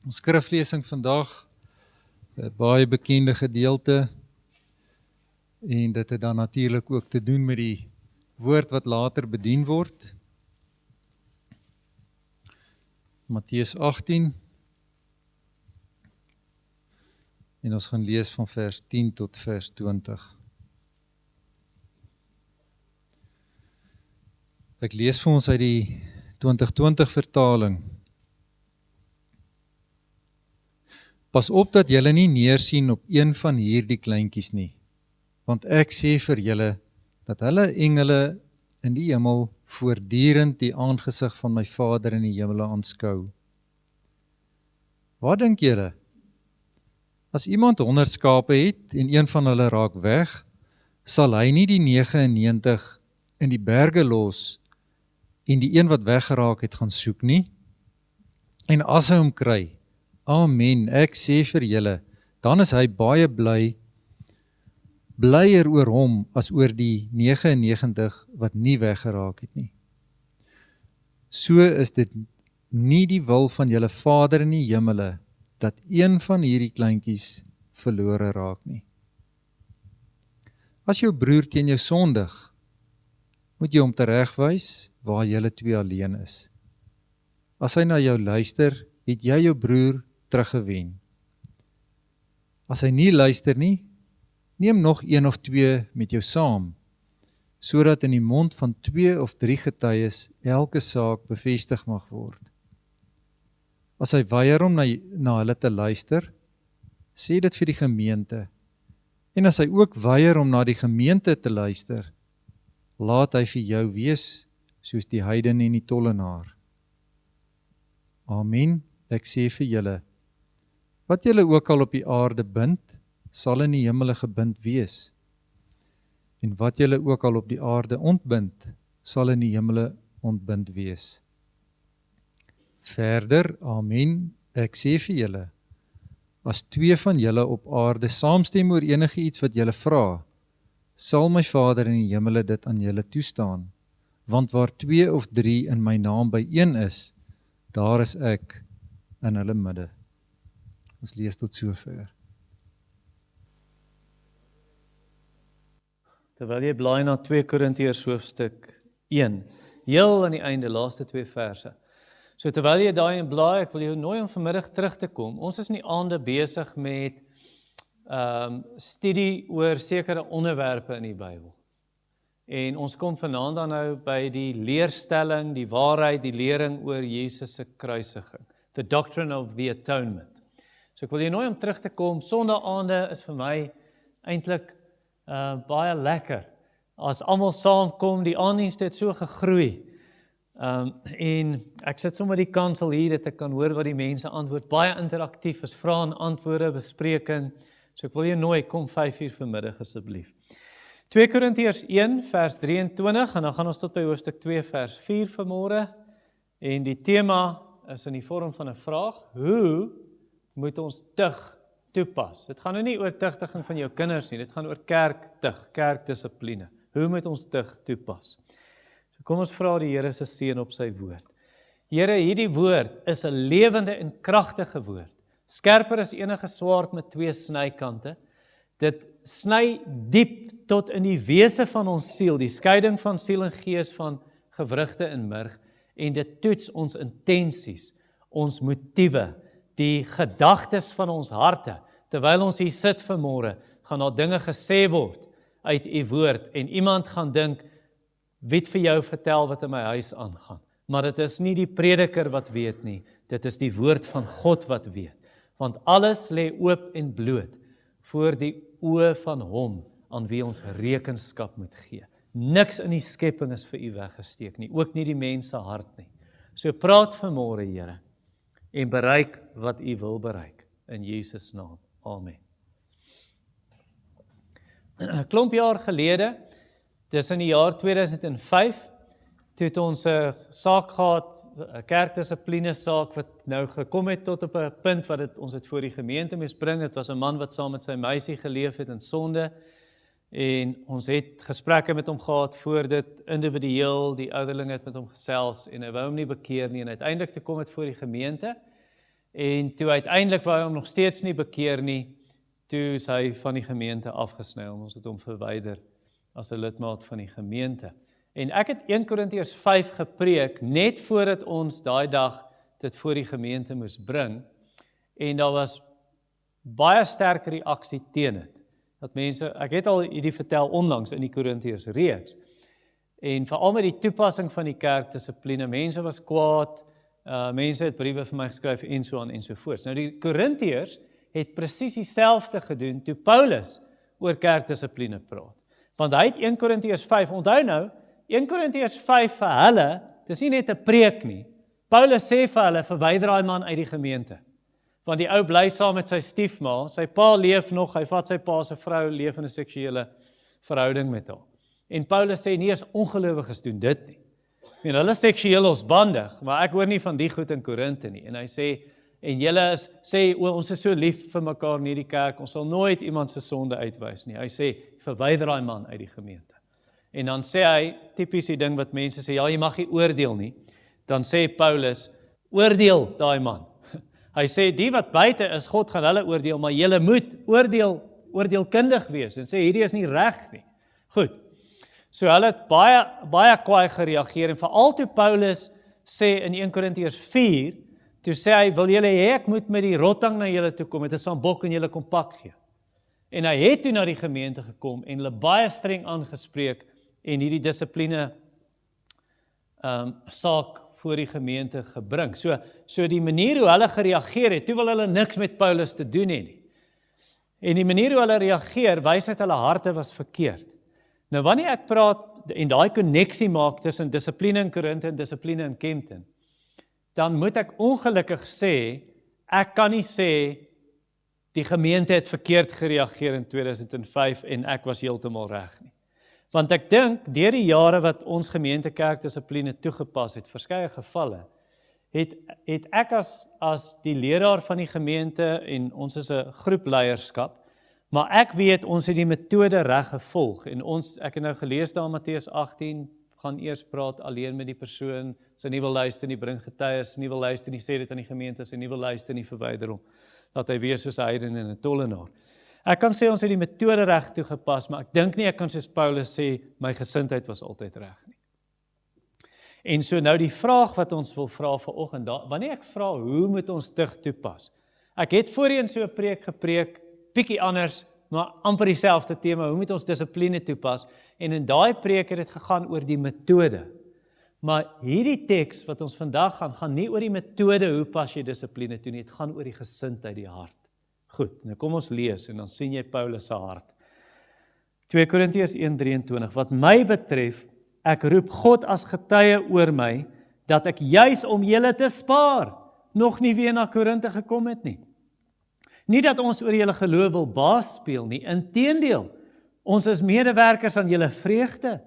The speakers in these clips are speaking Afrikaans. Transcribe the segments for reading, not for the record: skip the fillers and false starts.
Ons skriflesing vandag, 'n baie bekende gedeelte, en dit het dan natuurlik ook te doen met die woord wat later bedien word. Matteus 18, en ons gaan lees van vers 10 tot vers 20. Ek lees vir ons uit die 2020 vertaling. Pas op dat julle nie neersien op een van hierdie kleintjies nie, want ek sê vir julle, dat hulle engele in die hemel voortdurend die aangesig van my Vader in die hemele aanskou. Wat dink julle? As iemand 100 skape het en een van hulle raak weg, sal hy nie die 99 in die berge los en die een wat weggeraak het gaan soek nie? En as hy hom kry, amen, ek sê vir julle, dan is hy baie blyer oor hom as oor die 99 wat nie weggeraak het nie. So is dit nie die wil van julle Vader in die hemele, dat een van hierdie kleintjies verlore raak nie. As jou broer teen jou sondig, moet jy hom teregwys waar julle twee alleen is. As hy na jou luister, het jy jou broer teruggewen. As hy nie luister nie, neem nog 1 of 2 met jou saam, sodat in die mond van 2 of 3 getuies elke saak bevestig mag word. As hy weier om na hulle te luister, sê dit vir die gemeente. En as hy ook weier om na die gemeente te luister, laat hy vir jou wees soos die heiden en die tollenaar. Amen, ek sê vir julle, wat julle ook al op die aarde bind, sal in die hemele gebind wees. En wat julle ook al op die aarde ontbind, sal in die hemele ontbind wees. Verder, amen, ek sê vir julle, as 2 van julle op aarde saamstem oor enige iets wat julle vra, sal my Vader in die hemele dit aan julle toestaan, want waar 2 of 3 in my naam byeen is, daar is ek in hulle midde. Ons lees tot sover. Terwyl jy blaai na 2 Korintiërs hoofstuk 1, heel aan die einde, laaste 2 verse. So terwyl jy daai in blaai, ek wil jou nooi om vanmiddag terug te kom. Ons is in die aande besig met studie oor sekere onderwerpe in die Bybel. En ons kom vanaand dan nou by die leerstelling, die waarheid, die lering oor Jesus se kruisiging. The doctrine of the atonement. So ek wil jou nooi om terug te kom. Sondaande is vir my eintlik baie lekker. As almal saamkom, die aandienste het so gegroei. En ek sit sommer die kansel hier, dat ek kan hoor wat die mense antwoord. Baie interaktief is, vrae en antwoorde, bespreking. So ek wil jou nooi, kom 5:00 vanmiddag asseblief. 2 Korintiërs 1 vers 23 en dan gaan ons tot by hoofstuk 2 vers 4 vanmôre. En die tema is in die vorm van 'n vraag: hoe moet ons tug toepas? Dit gaan nou nie oor tugtiging van jou kinders nie, dit gaan oor kerktug, kerkdissipline. Hoe moet ons tug toepas? So kom ons vra die Here se seën op sy woord. Here, hierdie woord is 'n lewende en kragtige woord. Skerper as enige swaard met 2 snykante. Dit sny diep tot in die wese van ons siel, die skeiding van siel en gees, van gewrigte en murg, en dit toets ons intensies, ons motiewe, die gedagtes van ons harte. Terwyl ons hier sit vanmôre, gaan daar dinge gesê word uit u woord, en iemand gaan dink, wie het vir jou vertel wat in my huis aangaan? Maar dit is nie die prediker wat weet nie, dit is die woord van God wat weet. Want alles lê oop en bloot voor die oë van hom aan wie ons rekenskap moet gee. Niks in die skepping is vir u weggesteek nie, ook nie die mens se hart nie. So praat vanmôre, Here, en bereik wat u wil bereik. In Jesus naam. Amen. 'n Klomp jaar gelede, dis in die jaar 2005, toe het ons 'n saak gehad, 'n kerkdissipline saak wat nou gekom het tot op 'n punt wat ons het voor die gemeente moes bring. Dit was 'n man wat saam met sy meisie geleef het in sonde, en ons het gesprekke met hom gehad voor dit, individueel, die ouderlinge het met hom gesels, en hy wou hom nie bekeer nie, en uiteindelik toe kom het voor die gemeente, En toe uiteindelik wou hy hom nog steeds nie bekeer nie, toe is hy van die gemeente afgesny, ons het hom verwyder as 'n lidmaat van die gemeente. En ek het 1 Korintiërs 5 gepreek, net voordat ons daai dag dit voor die gemeente moes bring, en daar was baie sterk reaksie teen dit. Dat mense, ek het al hierdie vertel onlangs in die Korintiërs reeks, en veral met die toepassing van die kerkdissipline, mense was kwaad, mense het briewe vir my geskryf en so aan en so voort. Nou die Korintiërs het presies dieselfde gedoen toe Paulus oor kerkdissipline praat. Want hy het 1 Korintiërs 5, onthou nou, 1 Korintiërs 5 vir hulle, dis nie net 'n preek nie. Paulus sê vir hulle, verwyder daai man uit die gemeente. Want die ou bly saam met sy stiefma, sy pa leef nog, hy vat sy pa se vrou, leef in 'n seksuele verhouding met haar. En Paulus sê, nie eens ongelowiges doen dit nie. En hulle is seksueel losbandig, maar ek hoor nie van die goed in Korinte nie. En hy sê, en julle sê, ons is so lief vir mekaar in hierdie kerk, ons sal nooit iemand se sonde uitwys nie. Hy sê, verwyder daai man uit die gemeente. En dan sê hy, tipies die ding wat mense sê, ja, jy mag nie oordeel nie. Dan sê Paulus, oordeel daai man. Hy sê, die wat buite is, God gaan hulle oordeel, maar julle moet oordeelkundig wees, en sê, hierdie is nie reg nie. Goed, so hulle het baie kwaai gereageer, en veral toe Paulus sê in 1 Korintiërs 4, toe sê hy, wil julle hê ek moet met die rotang na julle toe kom, met 'n sambok en julle kom pak gee. En hy het toe na die gemeente gekom, en hulle baie streng aangespreek, en hierdie dissipline saak voor die gemeente gebring. So die manier hoe hulle gereageer het, toe wil hulle niks met Paulus te doen hê nie. En die manier hoe hulle reageer, wys dat hulle harte was verkeerd. Nou wanneer ek praat, en daai koneksie maak tussen dissipline in Korinthe en dissipline in Kempton, dan moet ek ongelukkig sê, ek kan nie sê, die gemeente het verkeerd gereageer in 2005, en ek was heeltemal reg nie. Want ek dink, deur die jare wat ons gemeente kerkdissipline toegepas het, verskeie gevalle, het ek as die leraar van die gemeente, en ons is 'n groepleierskap, maar ek weet, ons het die metode reg gevolg, en ek het nou gelees daar in Matteus 18, gaan eers praat alleen met die persoon, as hy nie wil luister nie, bring getuies, nie wil luister nie, sê dit aan die gemeente, as hy nie wil luister nie, verwyder hom, dat hy wees soos 'n heiden en 'n tollenaar. Ek kan sê ons het die metode reg toegepas, maar ek dink nie ek kan soos Paulus sê, my gesindheid was altyd reg nie. En so nou die vraag wat ons wil vra vanoggend, wanneer ek vra, hoe moet ons tug toepas? Ek het voorheen so 'n preek gepreek, bietjie anders, maar amper dieselfde tema, hoe moet ons dissipline toepas? En in daai preek het dit gegaan oor die metode. Maar hierdie teks wat ons vandag gaan nie oor die metode, hoe pas jy dissipline toe nie, dit gaan oor die gesindheid, die hart. Goed, nou kom ons lees, en dan sien jy Paulus se hart. 2 Korintiërs 1:23, wat my betref, ek roep God as getuie oor my, dat ek juis om julle te spaar, nog nie weer na Korinthe gekom het nie. Nie dat ons oor julle geloof wil baas speel nie, inteendeel, ons is medewerkers aan julle vreugde.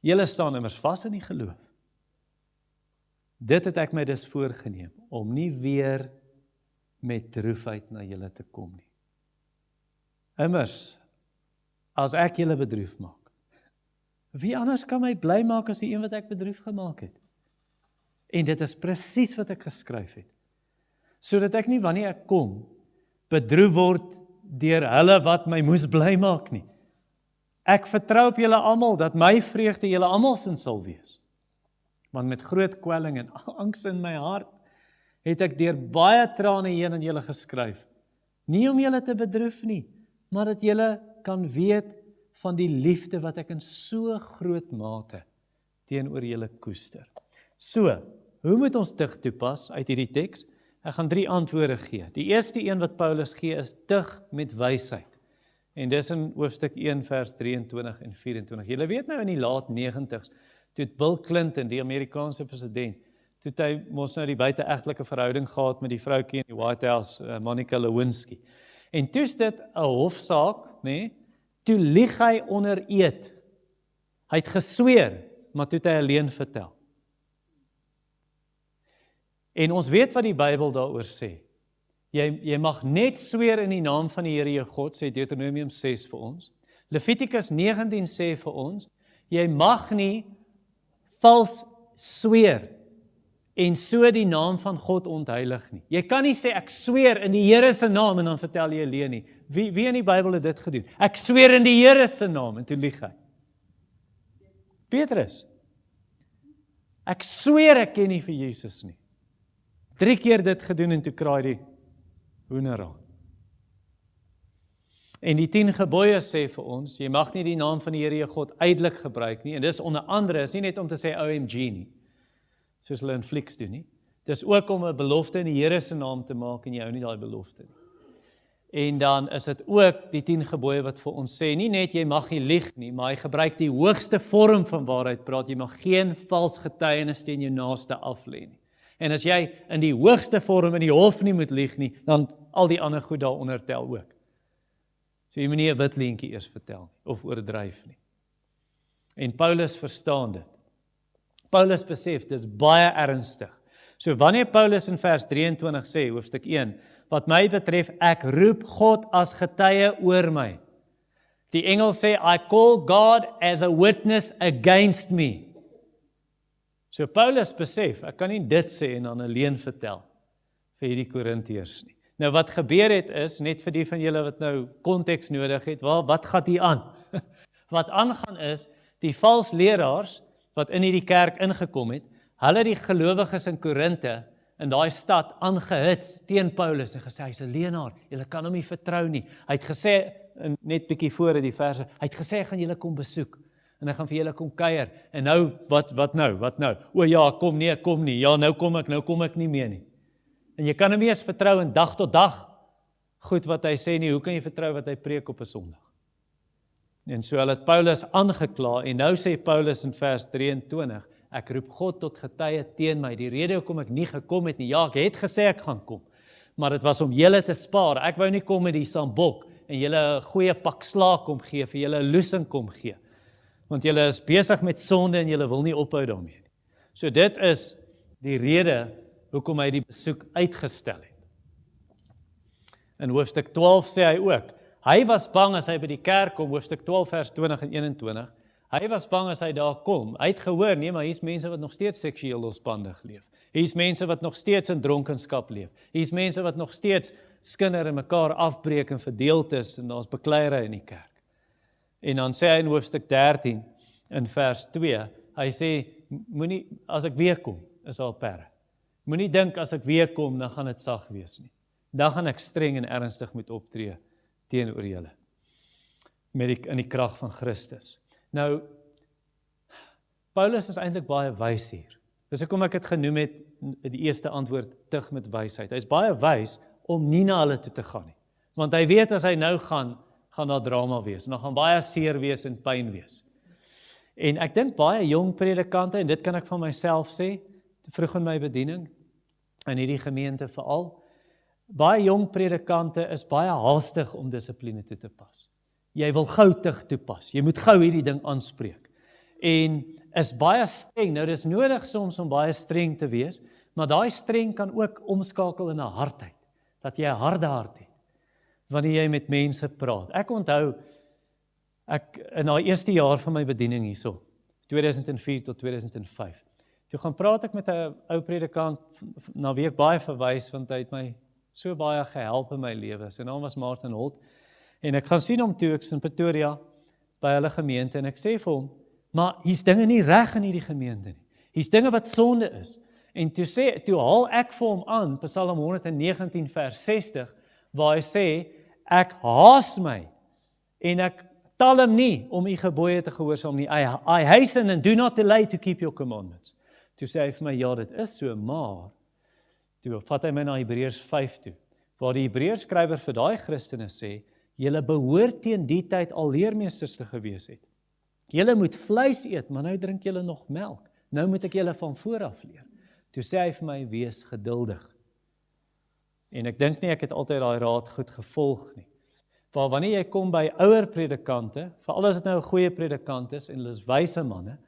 Julle staan immers vas in die geloof. Dit het ek my dus voorgenem, om nie weer met droefheid na julle te kom nie. Immers, as ek julle bedroef maak, wie anders kan my bly maak as die een wat ek bedroef gemaak het? En dit is presies wat ek geskryf het, sodat ek nie wanneer ek kom, bedroef word deur hulle wat my moes bly maak nie. Ek vertrou op julle almal, dat my vreugde julle almal sin sal wees. Want met groot kwelling en angs in my hart, het ek deur baie trane heen aan julle geskryf. Nie om julle te bedroef nie, maar dat julle kan weet van die liefde wat ek in so groot mate teenoor julle koester. So, hoe moet ons tug toepas uit hierdie teks? Ek gaan 3 antwoorde gee. Die eerste een wat Paulus gee is tug met wysheid. En dis in hoofstuk 1 vers 23 en 24. Julle weet nou in die laat 90s, toe het Bill Clinton, die Amerikaanse president, toe hy mos nou die buiteegtelike verhouding gehad met die vroukie in die White House, Monica Lewinsky. En toe is dit 'n hofsaak, nee, toe lieg hy onder eed. Hy het gesweer, maar toe het hy 'n leuen vertel. En ons weet wat die Bybel daaroor sê. Jy mag net sweer in die naam van die Here jou God, sê Deuteronomium 6 vir ons. Levitikus 19 sê vir ons, jy mag nie vals sweer en so die naam van God ontheilig nie. Jy kan nie sê, ek sweer in die Here se naam, en dan vertel jy 'n leuen nie. Wie in die Bybel het dit gedoen? Ek sweer in die Here se naam, en toe lieg hy. Petrus. Ek sweer ek ken nie vir Jesus nie. 3 keer dit gedoen en toe kraai die hoender aan. En die 10 gebooie sê vir ons, jy mag nie die naam van die Here jou God uitelik gebruik nie, en dis onder andere, is nie net om te sê OMG nie, soos hulle in flieks doen nie. Dis ook om 'n belofte in die Here se naam te maak en jy hou nie daai belofte nie. En dan is dit ook die 10 gebooie wat vir ons sê, nie net jy mag nie lieg nie, maar hy gebruik die hoogste vorm van waarheid praat, jy mag geen vals getuienis teen jou naaste aflê nie. En as jy in die hoogste vorm in die hof nie moet lieg nie, dan al die ander goed daaronder tel ook. So jy moet nie 'n wit leentjie eers vertel nie, of oordryf nie. En Paulus verstaan dit. Paulus besef, dis baie ernstig. So wanneer Paulus in vers 23 sê, hoofstuk 1, wat my betref, ek roep God as getuie oor my. Die Engels sê, I call God as a witness against me. So Paulus besef, ek kan nie dit sê en dan 'n leuen vertel vir hierdie Korintiërs nie. Nou wat gebeur het is, net vir die van julle wat nou konteks nodig het, wat gaan hier aan? Wat aangaan is, die vals leraars wat in hierdie kerk ingekom het, hulle die gelowiges in Korinte, in daai stad, aangehits teen Paulus en gesê, hy's 'n leienaar, julle kan hom nie vertrou nie. Hy het gesê, net bietjie voor die verse, hy het gesê, hy gaan julle kom besoek, en hy gaan vir julle kom kuier, en nou, wat nou? O ja, kom nie, ja, nou kom ek nie meer nie. En jy kan hom nie eens vertrou in dag tot dag, goed wat hy sê nie, hoe kan jy vertrou wat hy preek op 'n Sondag? En so hulle het Paulus aangekla, en nou sê Paulus in vers 23, ek roep God tot getuie teen my, die rede hoekom ek nie gekom het nie, ja, ek het gesê ek gaan kom, maar dit was om julle te spaar, ek wou nie kom met die sambok, en julle 'n goeie pak slaag kom gee, vir julle 'n loosing kom gee, want julle is besig met sonde, en julle wil nie ophou daarmee nie. So dit is die rede, hoekom hy die besoek uitgestel het. In hoofstuk 12 sê hy ook, hy was bang as hy by die kerk kom, hoofstuk 12 vers 20 en 21, hy was bang as hy daar kom, hy het gehoor, nee, maar hier's mense wat nog steeds seksueel losbandig leef, hier's mense wat nog steeds in dronkenskap leef, hier's mense wat nog steeds skinder en mekaar afbreek en verdeeld is, en daar's bekleierery in die kerk. En dan sê hy in hoofstuk 13, in vers 2, hy sê, moenie, as ek weer kom, is al perre. Moenie dink as ek weer kom, dan gaan dit sag wees nie. Dan gaan ek streng en ernstig moet optree teenoor julle. In die krag van Christus. Nou, Paulus is eintlik baie wys hier. Dis hoekom ek het genoem het, die eerste antwoord, tug met wysheid. Hy is baie wys om nie na hulle toe te gaan nie. Want hy weet as hy nou gaan daar drama wees. En dan gaan baie seer wees en pyn wees. En ek dink baie jong predikante, en dit kan ek van myself sê, vroeg in my bediening, in hierdie gemeente veral, baie jong predikante is baie haastig om dissipline toe te pas. Jy wil gou tug toepas, jy moet gou hierdie ding aanspreek. En is baie streng, nou dis nodig soms om baie streng te wees, maar daai streng kan ook omskakel in 'n hardheid, dat jy 'n harde hart het, wanneer jy met mense praat. Ek onthou, in daai eerste jaar van my bediening hierso, 2004 tot 2005, toe gaan praat ek met 'n ou predikant, na wie ek baie verwys, want hy het my so baie gehelp in my lewe. Sy naam was Martin Holt, en ek gaan sien hom toe, ek's in Pretoria, by hulle gemeente, en ek sê vir hom, maar hier's dinge nie reg in hierdie gemeente nie. Hier's dinge wat sonde is. En toe haal ek vir hom aan, Psalm 119 vers 60, waar hy sê, ek haas my, en ek talm nie om u gebooie te gehoorsaam nie. I hasten and do not delay to keep your commandments. Toe sê hy vir my, ja, dit is so, maar toe vat hy my na Hebreërs 5 toe, waar die Hebreërs skrywer vir daai Christene sê, julle behoort teen die tyd al leermeesters te gewees het. Julle moet vleis eet, maar nou drink julle nog melk. Nou moet ek julle van vooraf leer. Toe sê hy vir my, wees geduldig. En ek dink nie, ek het altyd daai raad goed gevolg nie. Want wanneer jy kom by ouer predikante, veral as dit nou 'n goeie predikant is, en hulle is wyse manne,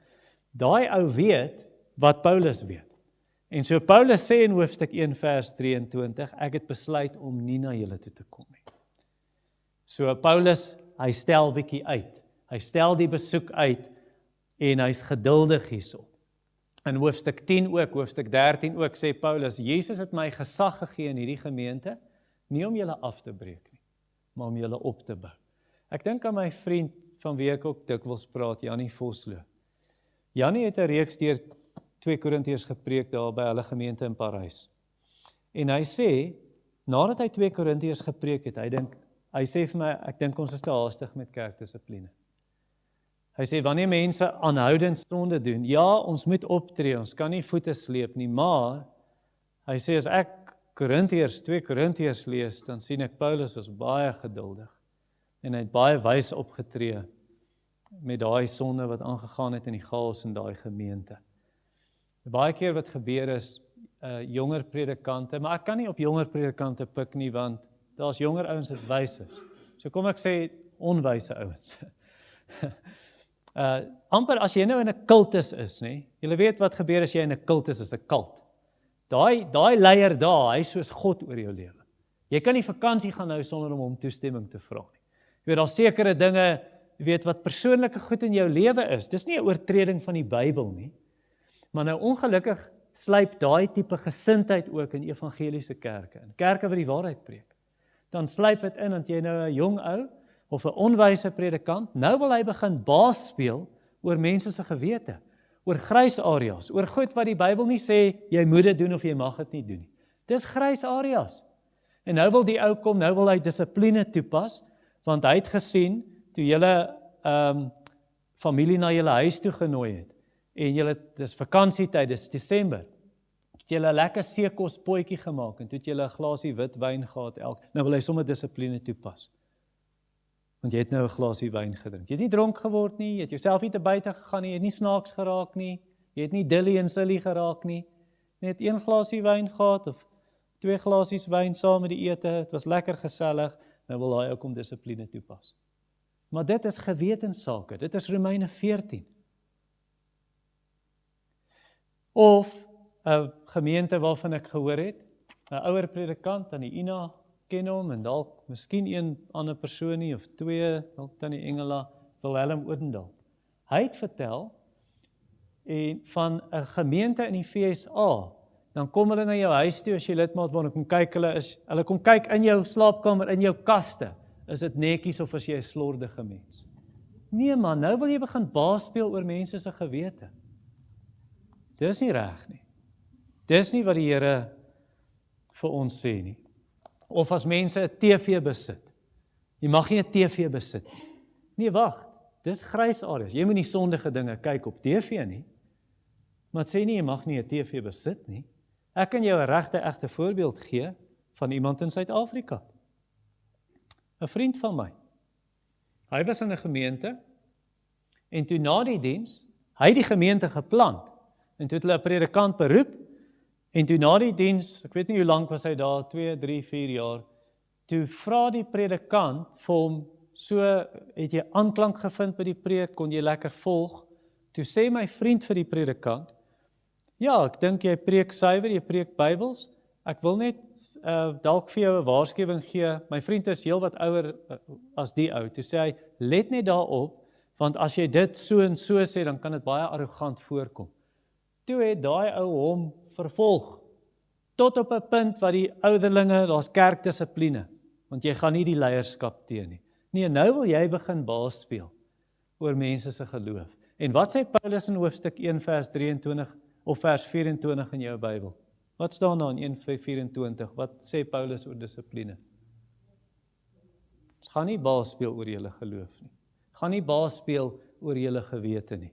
daai ou weet wat Paulus weet. En so Paulus sê in hoofstuk 1 vers 23, ek het besluit om nie na julle toe te kom nie. So Paulus, hy stel bietjie uit. Hy stel die besoek uit, en hy's geduldig hierso. In hoofstuk 10 ook, hoofstuk 13 ook, sê Paulus, Jesus het my gesag gegee in hierdie gemeente, nie om julle af te breek nie, maar om julle op te bou. Ek dink aan my vriend, van wie ek ook dikwels praat, Jannie Vosloo. Jannie het 'n reeks deur 2 Korintiërs gepreek daar by hulle gemeente in Parys. En hy sê, nadat hy 2 Korintiërs gepreek het, hy sê vir my, ek dink ons is te haastig met kerkdissipline. Hy sê, wanneer mense aanhoudend sonde doen, ja, ons moet optree, ons kan nie voete sleep nie, maar, hy sê, as ek 2 Korintiërs lees, dan sien ek Paulus was baie geduldig, en hy het baie wys opgetree, met daai sonde wat aangegaan het in die chaos in daai gemeente. Baie keer wat gebeur is, jonger predikante, maar ek kan nie op jonger predikante pik nie, want daar's jonger ouens wat wys is. So kom ek sê, onwyse ouens. Amper as jy nou in 'n kultus is, nie? Julle weet wat gebeur as jy in 'n kultus is, 'n kult. Daai leier daar, hy is soos God oor jou lewe. Jy kan nie vakansie gaan hou sonder om hom toestemming te vra nie. Jy weet, daar's sekere dinge, jy weet wat persoonlike goed in jou lewe is. Dis nie 'n oortreding van die Bybel nie. Maar nou ongelukkig sluip daai tipe gesindheid ook in evangeliese kerke, in kerke wat die waarheid preek. Dan sluip dit in dat jy nou 'n jong ou of 'n onwyse predikant, nou wil hy begin baas speel oor mense se gewete, oor grys areas, oor goed wat die Bybel nie sê jy moet dit doen of jy mag dit nie doen nie. Dis grys areas. En nou wil die ou kom, nou wil hy dissipline toepas, want hy het gesien toe julle familie na julle huis toe genooi het en julle, dis vakansietyd, dis Desember, het julle 'n lekker seekos potjie gemaak en toe het julle 'n glasie wit wyn gehad nou wil hy sommer dissipline toepas. Want jy het nou 'n glasie wyn gedrink. Jy het nie dronk geword nie, jy het jouself nie te buite gegaan nie, jy het nie snaaks geraak nie, jy het nie dilly en silly geraak nie. Jy het 1 glasie wyn gehad of 2 glasies wyn saam met die ete, het was lekker gesellig, nou wil hy ook om dissipline toepas. Maar dit is gewetenssake, dit is Romeine 14. Of 'n gemeente waarvan ek gehoor het, 'n ouer predikant aan die Ina ken hom en dalk miskien een ander persoon nie of 2, dalk tannie Engela, Wilhelm Oudendal. Hy het vertel van 'n gemeente in die VSA. Dan kom hulle na jou huis toe as jy lidmaat word, kom kyk hulle kom kyk in jou slaapkamer, in jou kaste. Is dit netjies of as jy 'n slordige mens? Nee man, nou wil jy begin baas speel oor mense se gewete. Dis nie reg nie. Dis nie wat die Here vir ons sê nie. Of as mense 'n TV besit. Jy mag nie 'n TV besit nie. Nee, wag, dis grys areas. Jy moet nie sondige dinge kyk op TV nie. Maar sê nie, jy mag nie 'n TV besit nie. Ek kan jou 'n regte voorbeeld gee van iemand in Suid-Afrika. 'n Vriend van my. Hy was in 'n gemeente en toe na die diens, hy het die gemeente geplant en toe het hulle 'n predikant beroep en toe na die diens, ek weet nie hoe lank was hy daar, 2, 3, 4 jaar, toe vra die predikant vir hom, so het jy aanklank gevind by die preek, kon jy lekker volg, toe sê my vriend vir die predikant, ja, ek dink jy preek suiwer, jy preek Bybels, ek wil net dalk vir jou 'n waarskuwing gee, my vriend is heel wat ouer as die ou, toe sê hy, let net daarop, want as jy dit so en so sê, dan kan dit baie arrogant voorkom. Toe het daai ou hom vervolg, tot op 'n punt wat die ouderlinge, daar's kerkdissipline, want jy gaan nie die leierskap teen nie. Nee, nou wil jy begin baas speel oor mense se geloof. En wat sê Paulus in hoofstuk 1 vers 23 of vers 24 in jou Bybel? Wat staan daar in 1:24? Wat sê Paulus oor dissipline? Ons gaan nie baas speel oor julle geloof nie. Gaan nie baas speel oor julle gewete nie.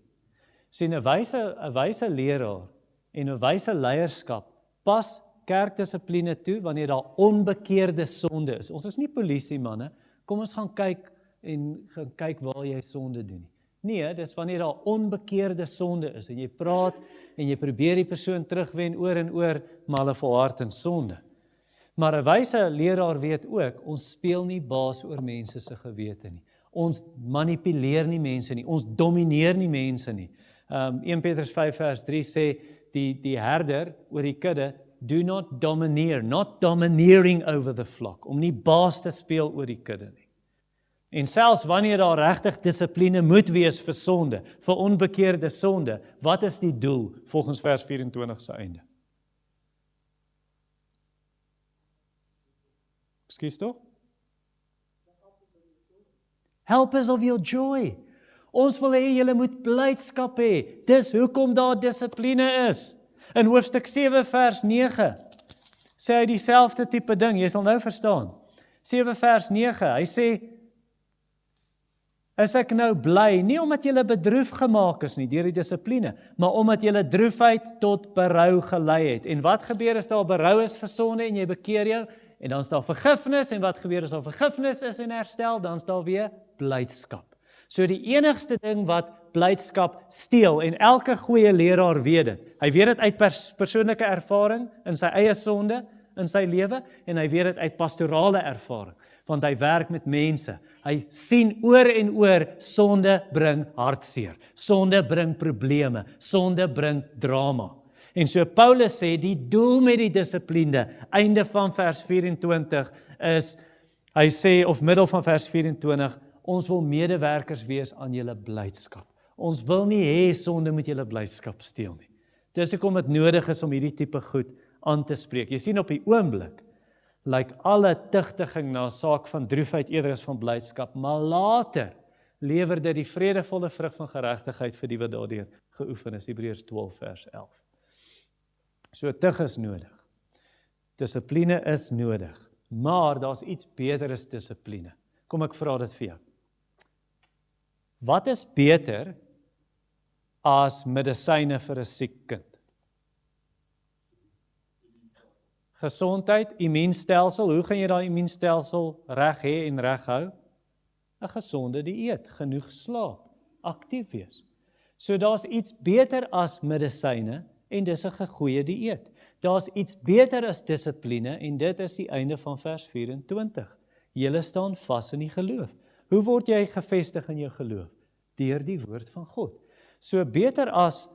Sien, 'n wyse leraar en 'n wyse leierskap pas kerkdissipline toe wanneer daar onbekeerde sonde is. Ons is nie polisie manne. Kom ons gaan kyk waar jy sonde doen nie. Nee, dis wanneer daar onbekeerde sonde is en jy praat en jy probeer die persoon terugwen oor en oor, maar hulle volhard in sonde. Maar 'n wyse leraar weet ook, ons speel nie baas oor mense se gewete nie. Ons manipuleer nie mense nie, ons domineer nie mense nie. 1 Petrus 5 vers 3 sê, die herder oor die kudde, do not domineer, not domineering over the flock, om nie baas te speel oor die kudde nie. En selfs wanneer daar regtig dissipline moet wees vir sonde, vir onbekeerde sonde, wat is die doel volgens vers 24 se einde? Ekskuus tog? Help us of your joy. Ons wil hê julle moet blydskap hê. Dis hoekom daar dissipline is. In hoofstuk 7 vers 9 sê hy dieselfde tipe ding, jy sal nou verstaan. 7 vers 9, hy sê, is ek nou bly, nie omdat julle bedroef gemaak is nie, deur die dissipline, maar omdat julle droefheid tot berou gelei het. En wat gebeur as daar berou is vir sonde en jy bekeer jou, en dan is daar vergifnis, en wat gebeur as daar vergifnis is en herstel, dan is daar weer blydskap. So die enigste ding wat blydskap steel, en elke goeie leraar weet dit. Hy weet dit uit persoonlike ervaring, in sy eie sonde, in sy lewe, en hy weet dit uit pastorale ervaring, want hy werk met mense. Hy sien oor en oor, sonde bring hartseer, sonde bring probleme, sonde bring drama. En so Paulus sê, die doel met die dissipline, einde van vers 24 is, hy sê, of middel van vers 24, ons wil medewerkers wees aan julle blydskap. Ons wil nie hê sonde moet julle blydskap steel nie. Dis hoekom dit nodig is om hierdie tipe goed aan te spreek. Jy sien op die oomblik, lyk alle tugtiging na 'n saak van droefheid eerder as van blydskap, maar later lewer dit die vredevolle vrug van geregtigheid vir die wat daardeur geoefen is, Hebreërs 12 vers 11. So tug is nodig. Dissipline is nodig, maar daar's iets beter as dissipline. Kom ek vra dit vir jou. Wat is beter as medisyne vir 'n siek kind? Gesondheid, immuunstelsel, hoe gaan jy daai immuunstelsel reg hê en reg hou? 'n Gesonde dieet, genoeg slaap, aktief wees. So daar's iets beter as medisyne en dis 'n goeie dieet. Daar's iets beter as dissipline en dit is die einde van vers 24. Julle staan vas in die geloof. Hoe word jy gevestig in jou geloof? Deur die woord van God. So beter as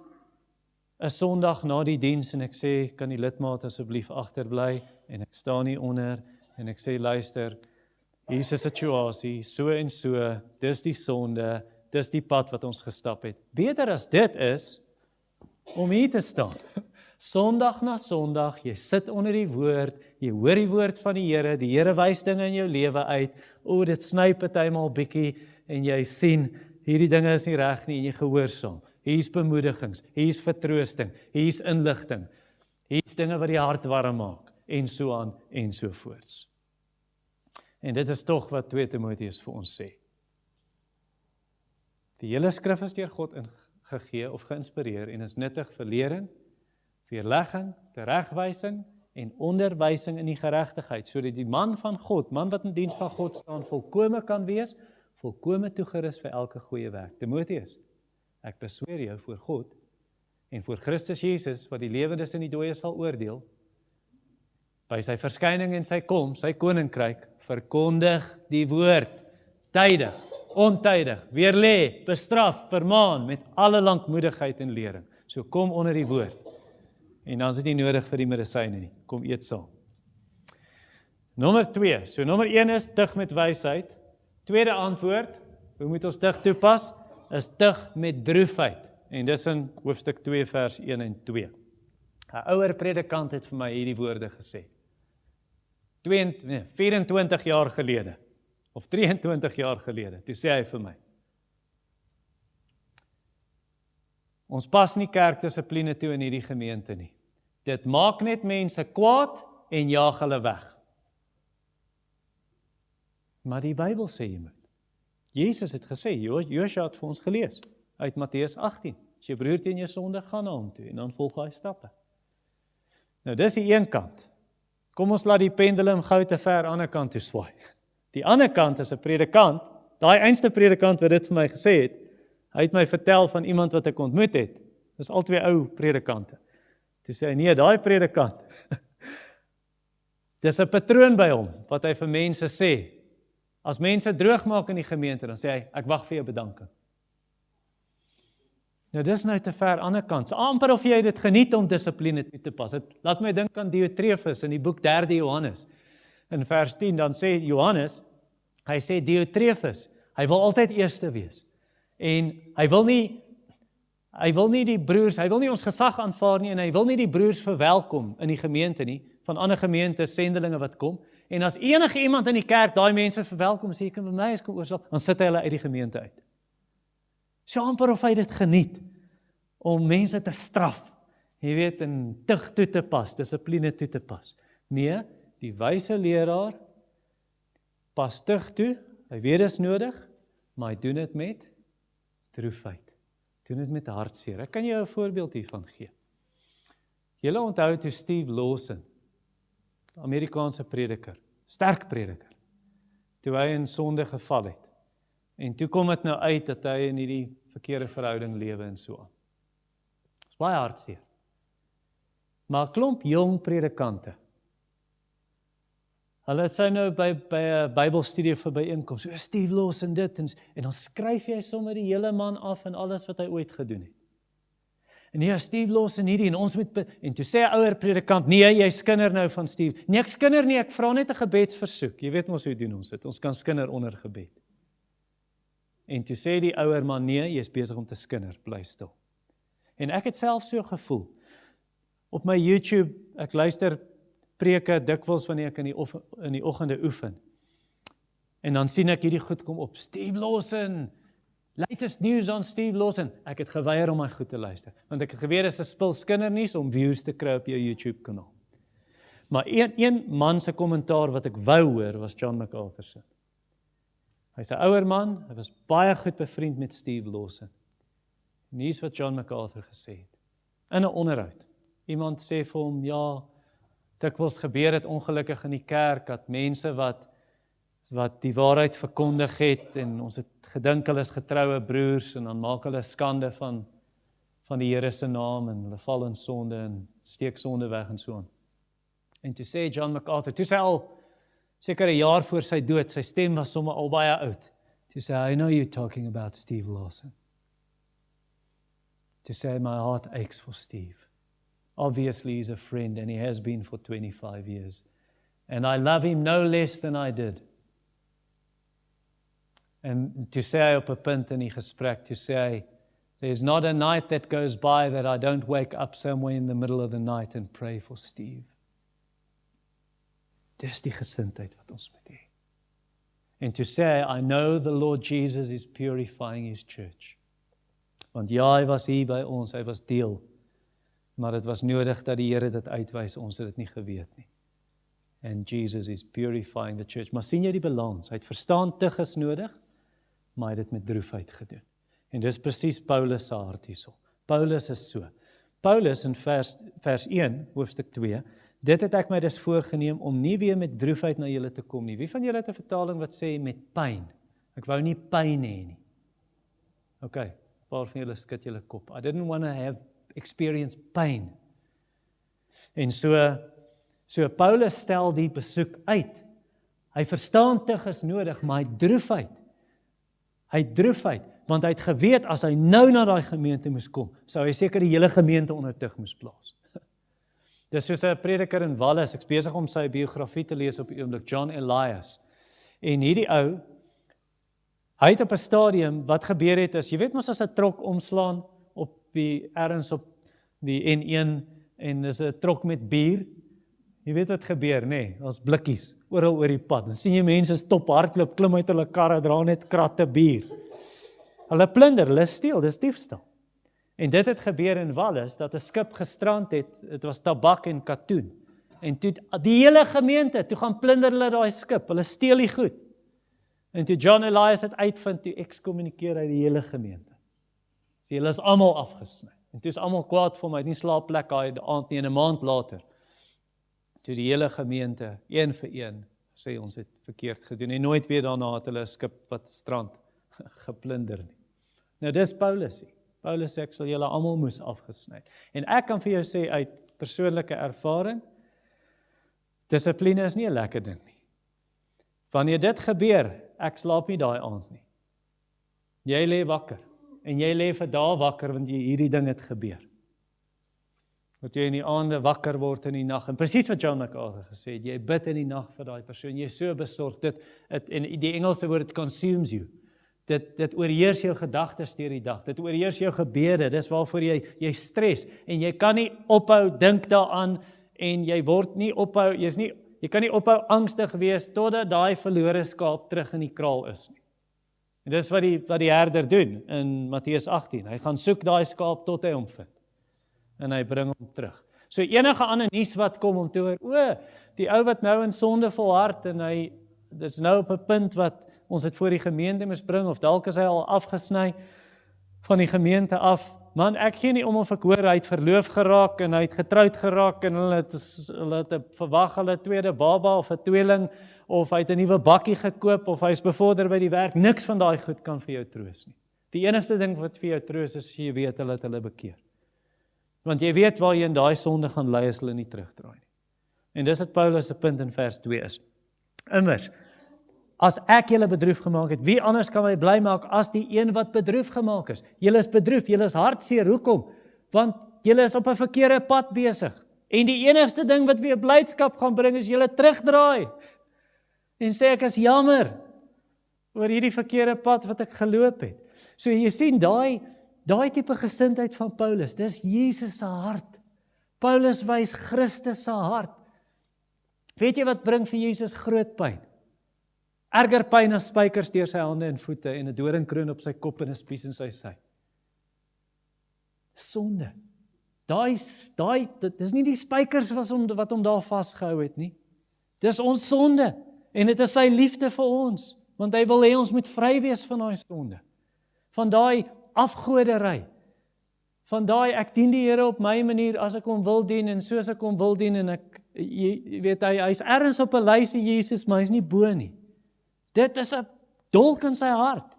'n Sondag na die diens en ek sê, kan die lidmaat asseblief agterbly en ek staan hier onder en ek sê, luister, hier is 'n situasie, so en so, dis die sonde, dis die pad wat ons gestap het. Beter as dit is om hier te staan. Sondag na Sondag, jy sit onder die woord, jy hoor die woord van die Here wys dinge in jou lewe uit, dit sny partymal bietjie en jy sien, hierdie dinge is nie reg nie en jy gehoorsaam. Hier's bemoedigings, hier's vertroosting, hier's inligting, hier's dinge wat die hart warm maak, en so aan, en so voorts. En dit is tog wat 2 Timoteus vir ons sê. Die hele skrif is deur God ingegee of geïnspireer en is nuttig vir lering, weerlegging, teregwysing en onderwysing in die geregtigheid, sodat die man van God, man wat in diens van God staan, volkome kan wees, volkome toegerus vir elke goeie werk. Timoteus, ek besweer jou voor God en voor Christus Jesus, wat die lewendes en die dooies sal oordeel, by sy verskyning en sy kom, sy koninkryk, verkondig die woord, tydig, ontydig, weerlê, bestraf, vermaan, met alle lankmoedigheid en lering. So kom onder die woord, en dan is dit nie nodig vir die medisyne nie, kom eet saam. Nommer 2, so nommer 1 is tug met wysheid, tweede antwoord, hoe moet ons tug toepas? Is tug met droefheid, en dis in hoofstuk 2 vers 1 en 2. 'n Ouer predikant het vir my hierdie woorde gesê, 24 jaar gelede, of 23 jaar gelede, toe sê hy vir my, ons pas nie kerkdissipline toe in hierdie gemeente nie. Dit maak net mense kwaad en jaag hulle weg. Maar die Bybel sê jy moet. Jesus het gesê, Josua het vir ons gelees, uit Matteus 18, as jou broer teen jou sonde, gaan na hom toe, en dan volg hy stappe. Nou dis die een kant. Kom ons laat die pendulum gou te ver ander kant toe swaai. Die ander kant is 'n predikant, daai einste predikant wat dit vir my gesê het, hy het my vertel van iemand wat ek ontmoet het. Dis al 2 ou predikante. Toe sê hy, nee, daai predikant, dis 'n patroon by hom, wat hy vir mense sê. As mense droog maak in die gemeente, dan sê hy, ek wag vir jou bedanking. Nou dis nou te ver ander kant. So, amper of jy dit geniet om dissipline toe te pas. Laat my dink aan Diotrefus in die boek 3 Johannes. In vers 10 dan sê Johannes, Hy sê Diotrefus, hy wil altyd eerste wees. En hy wil nie die broers, hy wil nie ons gesag aanvaar nie, en hy wil nie die broers verwelkom in die gemeente nie, van ander gemeentes, sendelinge wat kom. En as enige iemand in die kerk daai mense verwelkom, sê ek, my is kom oorsaak, dan sit hy hulle uit die gemeente uit. So amper of hy dit geniet, om mense te straf, jy weet, en tug toe te pas, dissipline toe te pas. Nee, die wyse leraar pas tug toe, hy weet dit is nodig, maar hy doen dit met droefheid, doen dit met hartseer. Ek kan jou 'n voorbeeld hiervan gee. Julle onthou toe Steve Lawson, Amerikaanse prediker, sterk prediker, toe hy in sonde geval het, en toe kom dit nou uit dat hy in hierdie verkeerde verhouding lewe en so aan. Dit is baie hartseer. Maar 'n klomp jong predikante, hulle het sy nou by 'n Bybelstudie vir byeenkoms, so Steve Lawson dit, en dan skryf jy sommer die hele man af en alles wat hy ooit gedoen het. En nee, Steve Lawson hierdie, en ons moet, en toe sê 'n ouer predikant, nee, jy skinder nou van Steve. Nee, ek skinder nie, ek vra net 'n gebedsversoek. Jy weet mos hoe doen ons dit, ons kan skinder onder gebed. En toe sê die ouer man, nee, jy is besig om te skinder, bly stil. En ek het self so gevoel. Op my YouTube, ek luister preke dikwels wanneer ek in die oggende oefen. En dan sien ek hierdie goed kom op, Steve Lawson, latest news on Steve Lawson. Ek het geweier om my goed te luister, want ek het geweet is 'n spul skindernuus om views te kry op jou YouTube kanaal. Maar een man se kommentaar wat ek wou hoor, was John MacArthur se. Hy's 'n ouer man, hy was baie goed bevriend met Steve Lawson. En hier's wat John MacArthur gesê het, in 'n onderhoud. Iemand sê vir hom, ja, dikwels gebeur dit ongelukkig in die kerk, dat mense wat die waarheid verkondig het, en ons het gedink hulle is getroue broers, en dan maak hulle skande van die Here se naam, en hulle val in sonde, en steek sonde weg, en so aan. En toe sê John MacArthur, toe sê al, seker 'n jaar voor sy dood, sy stem was sommer al baie oud, toe sê, I know you're talking about Steve Lawson. Toe sê, my heart aches for Steve. Obviously, he's a friend, and he has been for 25 years. And I love him no less than I did. En toe sê hy op 'n punt in die gesprek, toe sê hy, there's not a night that goes by that I don't wake up somewhere in the middle of the night and pray for Steve. Dis die gesindheid wat ons moet hê. En toe sê hy, I know the Lord Jesus is purifying his church. Want ja, hy was hier by ons, hy was deel. Maar dit was nodig dat die Here dit uitwys, ons het dit nie geweet nie. And Jesus is purifying the church. Maar sien jy die balans? Hy het verstaan tug is nodig, maar hy het dit met droefheid gedoen. En dis presies Paulus se hart hierso. Paulus is so. Paulus in vers 1, hoofstuk 2, dit het ek my dus voorgeneem om nie weer met droefheid na julle te kom nie. Wie van julle het 'n vertaling wat sê met pyn? Ek wou nie pyn hê nie. Okay, 'n paar van julle skud julle kop. I didn't want to experience pain. En so Paulus stel die besoek uit. Hy verstaan tug is nodig, maar hy droefheid, want hy het geweet as hy nou na daai gemeente moes kom, sou hy seker die hele gemeente onder tug moes plaas. Dis soos 'n prediker in Wallis, ek's besig om sy biografie te lees op die oomblik, John Elias. En hierdie ou, hy het op 'n stadium, wat gebeur het is, jy weet mos as 'n trok omslaan, ergens op die N1, en dis 'n trok met bier, jy weet wat gebeur, nê? Daar's blikkies oral oor die pad, dan sien jy mense stop hardloop, klim uit hulle karre, dra net kratte bier. Hulle plunder, hulle steel, dis diefstal. En dit het gebeur in Wallis, dat 'n skip gestrand het, dit was tabak en katoen, en toe die hele gemeente, toe gaan plunder hulle daai skip, hulle steel die goed. En toe John Elias het uitvind, toe ekskommunikeer hy die hele gemeente. So hulle is almal afgesny. En toe is almal kwaad vir my, het nie slaapplek daai aand nie, en 'n maand later, toe die hele gemeente, een vir een, sê ons het verkeerd gedoen, en nooit weer daarna het hulle 'n skip wat strand geplunder nie. Nou dis Paulus. Paulus sê, ek sal julle almal moes afgesny. En ek kan vir jou sê, uit persoonlike ervaring, dissipline is nie 'n lekker ding nie. Wanneer dit gebeur, ek slaap nie daai aand nie. Jy lê wakker. En jy lê vir dae wakker, want hierdie ding het gebeur. Dat jy in die aande wakker word in die nag, en presies wat John MacArthur gesê het, jy bid in die nag vir daai persoon, jy is so besorg, en die Engelse woord, it consumes you. Dit oorheers jou gedagtes deur die dag, dit oorheers jou gebede, dis waarvoor jy stres, en jy kan nie ophou dink daaraan, en jy kan nie ophou angstig wees, totdat daai verlore skaap terug in die kraal is nie. En dis wat die herder doen, in Matteus 18, hy gaan soek daai skaap tot hy hom vind, en hy bring hom terug. So enige ander nuus wat kom om te hoor, die ou wat nou in sonde volhard, en dis nou op 'n punt wat ons dit voor die gemeente moes bring, of dalk is hy al afgesny van die gemeente af. Man, ek gee nie om of ek hoor, hy het verloof geraak, en hy het getroud geraak, en hulle het verwag hulle tweede baba, of 'n tweeling, of hy het 'n nuwe bakkie gekoop, of hy is bevorder by die werk. Niks van daai goed kan vir jou troos nie. Die enigste ding wat vir jou troos is, as jy weet hulle het hulle bekeer. Want jy weet waar jy in daai sonde gaan lei as hulle nie terugdraai nie. En dis wat Paulus se punt in vers 2 is. Immers, as ek julle bedroef gemaak het, wie anders kan my bly maak as die een wat bedroef gemaak is? Julle is bedroef, julle is hartseer, hoekom? Want julle is op 'n verkeerde pad besig. En die enigste ding wat weer blydskap gaan bring is julle terugdraai. En sê ek is jammer oor hierdie verkeerde pad wat ek geloop het. So jy sien daai tipe gesindheid van Paulus, dis Jesus se hart. Paulus wys Christus se hart. Weet jy wat bring vir Jesus groot pyn? Erger pyn as spykers deur sy hande en voete en 'n doringkroon op sy kop en 'n spies in sy sy. Sonde. Dit is nie die spykers wat hom daar vasgehou het nie. Dis ons sonde. En dit is sy liefde vir ons. Want hy wil hê ons moet vry wees van daai sonde. Van daai afgodery. Van daai ek dien die Here op my manier as ek hom wil dien en soos ek hom wil dien en jy weet hy's ergens op 'n lysie Jesus, maar hy's nie bo nie. Dit is 'n dolk in sy hart.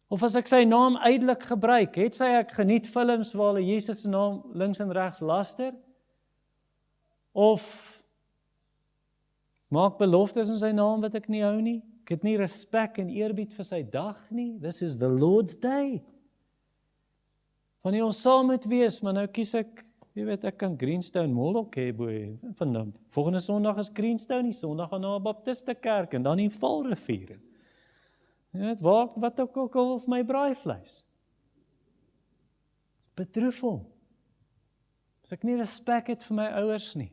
Of as ek sy naam uitelik gebruik, het sy ek geniet films waar hulle Jesus se naam links en regs laster? Of maak beloftes in sy naam wat ek nie hou nie? Ek het nie respek en eerbied vir sy dag nie. This is the Lord's day. Wanneer ons saam moet wees, maar nou kies ek, jy weet, ek kan Greenstone Mall ook hê, boy. Volgende Sondag is Greenstone, die Sondag gaan na 'n Baptiste kerk en dan in Vaalrivier. Jy weet, wat ook al of my braaivleis. Bedroef hom. As ek nie respek het vir my ouers nie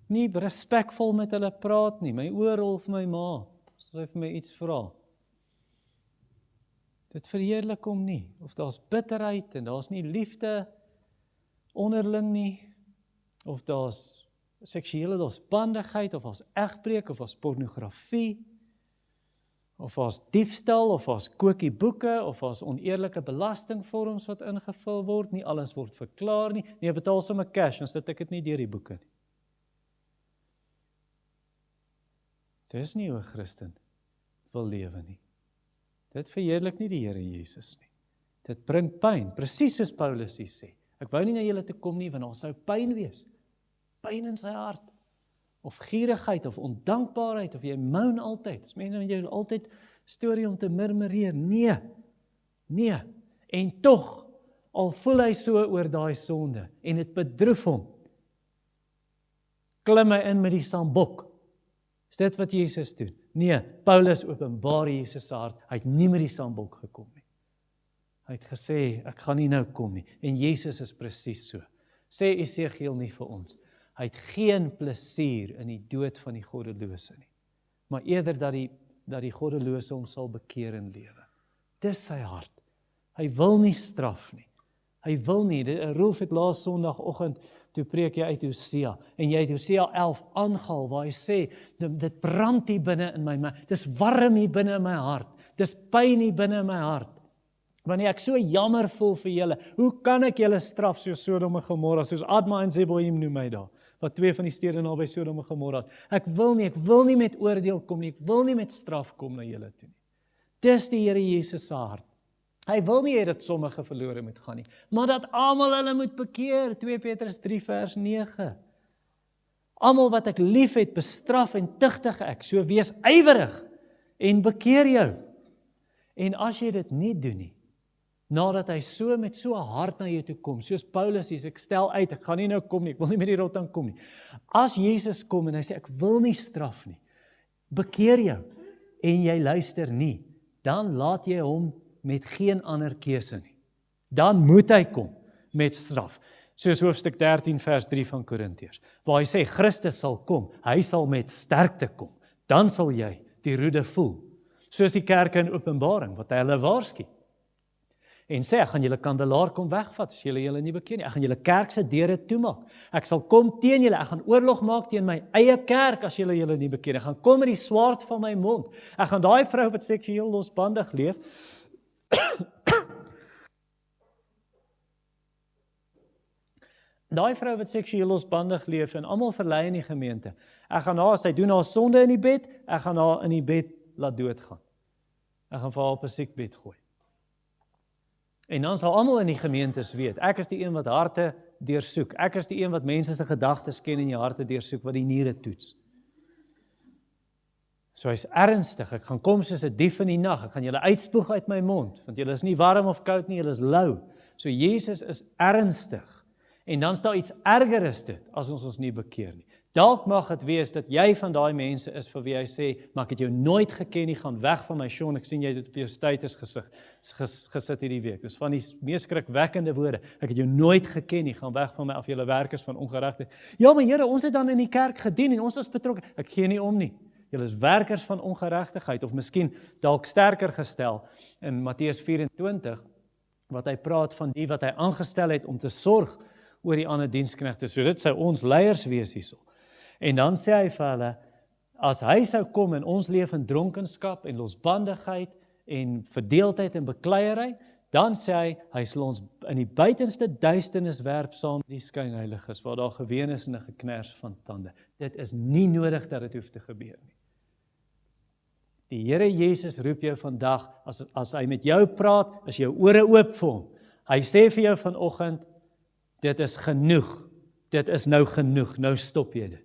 respekvol met hulle praat nie, my oorrol vir my ma, as hy vir my iets vra. Dit verheerlik hom nie, of daar's bitterheid en daar's nie liefde onderling nie, of daar's daar's bandigheid, of daar's egbreek, of daar's pornografie, of daar's diefstal, of daar's kokieboeke, of daar's oneerlike belastingvorms wat ingevul word, nie alles word verklaar nie, jy betaal sommer cash, dan sit ek dit nie deur die boeke nie. Dis nie hoe 'n Christen wil lewe nie. Dit verheerlik nie die Here Jesus nie. Dit bring pyn, presies soos Paulus hier sê. Ek wou nie na julle toe kom nie, want daar sou pyn wees. Pyn in sy hart. Of gierigheid, of ondankbaarheid, of jy moan altyd. Dis mense met jou altyd storie om te murmureer. Nee. En tog, al voel hy so oor daai sonde, en dit bedroef hom, klim hy in met die sambok. Is dit wat Jesus doen? Nee, Paulus openbaar Jesus se hart. Hy het nie met die sambok gekom nie. Hy het gesê, ek gaan nie nou kom nie. En Jesus is presies so. Sê Esegiel nie vir ons. Hy het geen plesier in die dood van die goddelose nie. Maar eerder dat die goddelose hom sal bekeer en lewe. Dis sy hart. Hy wil nie straf nie. Hy wil nie. Rolf het laas Sondagoggend toe preek jy uit Hosea, en jy het Hosea 11 aangehaal, waar hy sê, dit brand hier binne in my, dis warm hier binne in my hart, dis pyn hier binne in my hart, wanneer ek so jammer voel vir julle, hoe kan ek julle straf soos Sodom en Gomorra, soos Adma en Zeboim noem my daar, wat 2 van die stede naby Sodom en Gomorra, ek wil nie met oordeel kom nie, ek wil nie met straf kom na julle toe nie. Dis die Here Jesus se hart. Hy wil nie hê dat sommige verlore moet gaan nie, maar dat almal hulle moet bekeer, 2 Petrus 3 vers 9. Almal wat ek lief het, bestraf en tugtig ek, so wees ywerig en bekeer jou. En as jy dit nie doen nie, nadat hy met so hard na jou toe kom, soos Paulus sê, ek stel uit, ek gaan nie nou kom nie, ek wil nie met die rotang kom nie. As Jesus kom en hy sê, ek wil nie straf nie, bekeer jou, en jy luister nie, dan laat jy hom met geen ander keuse nie. Dan moet hy kom met straf. Soos hoofstuk 13 vers 3 van Korintiërs, waar hy sê, Christus sal kom, hy sal met sterkte kom, dan sal jy die roede voel. Soos die kerk in Openbaring, wat hy hulle waarsku. En sê, ek gaan julle kandelaar kom wegvat, as julle nie bekeer nie. Ek gaan julle kerk se deure toemaak. Ek sal kom teen julle, ek gaan oorlog maak teen my eie kerk, as julle nie bekeer nie. Ek gaan kom met die swaard van my mond. Ek gaan daai vrou wat seksueel losbandig leef, en almal verlei in die gemeente. Ek gaan haar, sy doen haar sonde in die bed, ek gaan haar in die bed laat doodgaan. Ek gaan vir haar op 'n siekbed gooi. En dan sal almal in die gemeentes weet, ek is die een wat harte deursoek. Ek is die een wat mense se gedagtes ken en die harte deursoek, wat die niere toets. So hy's ernstig, ek gaan kom soos 'n dief in die nag, ek gaan julle uitspoeg uit my mond, want julle is nie warm of koud nie, julle is lou. So Jesus is ernstig. En dan is daar iets erger is dit, as ons nie bekeer nie. Dalk mag het wees dat jy van daai mense is vir wie hy sê, maar ek het jou nooit geken nie, gaan weg van my, Sean, ek sien jy het op jou status gesit hierdie week. Dis van die mees skrikwekkende woorde, ek het jou nooit geken nie, gaan weg van my af, julle werkers van ongeregtigheid. Ja, maar Here, ons het dan in die kerk gedien en ons was betrokke. Ek gee nie om nie. Julle is werkers van ongeregtigheid, of miskien dalk sterker gestel in Matteus 24, wat hy praat van die wat hy aangestel het om te sorg oor die ander diensknegte. So dit sou ons leiers wees hierso. En dan sê hy vir hulle, as hy sou kom en ons leef in dronkenskap en losbandigheid en verdeeldheid en bekleierery, dan sê hy sal ons in die buitenste duisternis werp saam met die skynheiliges, waar daar geween is en 'n geknars van tande. Dit is nie nodig dat dit hoef te gebeur nie. Die Here Jesus roep jou vandag, as hy met jou praat, as jou ore oop vir hom. Hy sê vir jou vanoggend, dit is genoeg, dit is nou genoeg, nou stop jy dit.